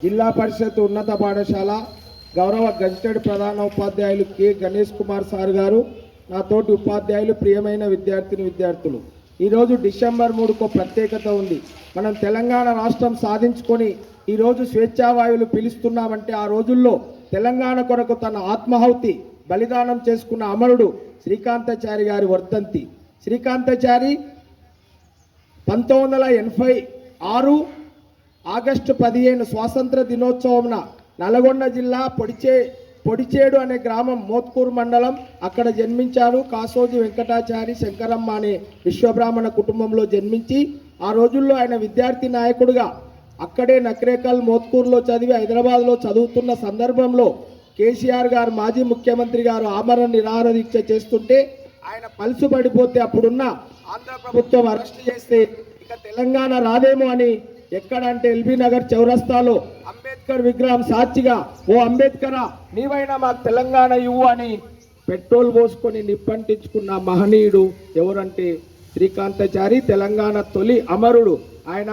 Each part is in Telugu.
జిల్లా పరిషత్ ఉన్నత పాఠశాల గౌరవ గజిటెడ్ ప్రధాన ఉపాధ్యాయులు కె గణేష్ కుమార్ సార్ గారు, నాతోటి ఉపాధ్యాయులు, ప్రియమైన విద్యార్థులు, ఈరోజు డిసెంబర్ 3కు ప్రత్యేకత ఉంది. మనం తెలంగాణ రాష్ట్రం సాధించుకొని ఈరోజు స్వేచ్ఛావాయువులు పిలుస్తున్నామంటే ఆ రోజుల్లో తెలంగాణ కొరకు తన ఆత్మాహుతి బలిదానం చేసుకున్న అమరుడు శ్రీకాంతాచారి గారి వర్ధంతి. శ్రీకాంతాచారి 1986 ఆగస్టు 15 స్వాతంత్ర దినోత్సవంన నల్గొండ జిల్లా పొడిచేడు అనే గ్రామం, మోత్కూరు మండలం, అక్కడ జన్మించారు. కాసోజి వెంకటాచారి శంకరమ్మ అనే విశ్వబ్రాహ్మణ కుటుంబంలో జన్మించి ఆ రోజుల్లో ఆయన విద్యార్థి నాయకుడిగా అక్కడే నక్రేకల్ మోత్కూరులో చదివి హైదరాబాద్లో చదువుతున్న సందర్భంలో కేసీఆర్ గారు, మాజీ ముఖ్యమంత్రి గారు ఆమరణ నిరాహార దీక్ష చేస్తుంటే ఆయన పల్సు పడిపోతే అప్పుడున్న ఆంధ్ర ప్రభుత్వం అరెస్ట్ చేస్తే ఇక తెలంగాణ రాదేమో అని ఎక్కడంటే ఎల్బీ నగర్ చౌరస్తాలో అంబేద్కర్ విగ్రహం సాక్షిగా, ఓ అంబేద్కరా నీవైనా మాకు తెలంగాణ ఇవ్వు అని పెట్రోల్ పోసుకొని నిప్పంటించుకున్న మహనీయుడు ఎవరంటే శ్రీకాంతాచారి, తెలంగాణ తొలి అమరుడు. ఆయన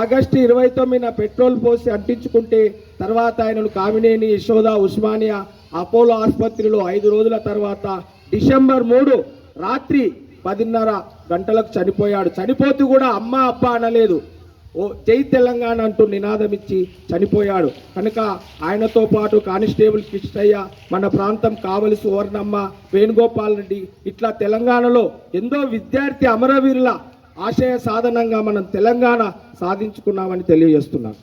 ఆగస్టు 29న పెట్రోల్ పోసి అంటించుకుంటే తర్వాత ఆయనను కామినేని, యశోద, ఉస్మానియా, అపోలో ఆసుపత్రిలో 5 రోజుల తర్వాత డిసెంబర్ 3 రాత్రి 10:30 గంటలకు చనిపోయాడు. చనిపోతూ కూడా అమ్మ అబ్బా అనలేదు, ఓ జై తెలంగాణ అంటూ నినాదం ఇచ్చి చనిపోయాడు. కనుక ఆయనతో పాటు కానిస్టేబుల్ కృష్ణయ్య, మన ప్రాంతం కావలి సువర్ణమ్మ, వేణుగోపాల్ రెడ్డి, ఇట్లా తెలంగాణలో ఎంతో విద్యార్థి అమరవీరుల ఆశయ సాధనంగా మనం తెలంగాణ సాధించుకున్నామని తెలియజేస్తున్నాం.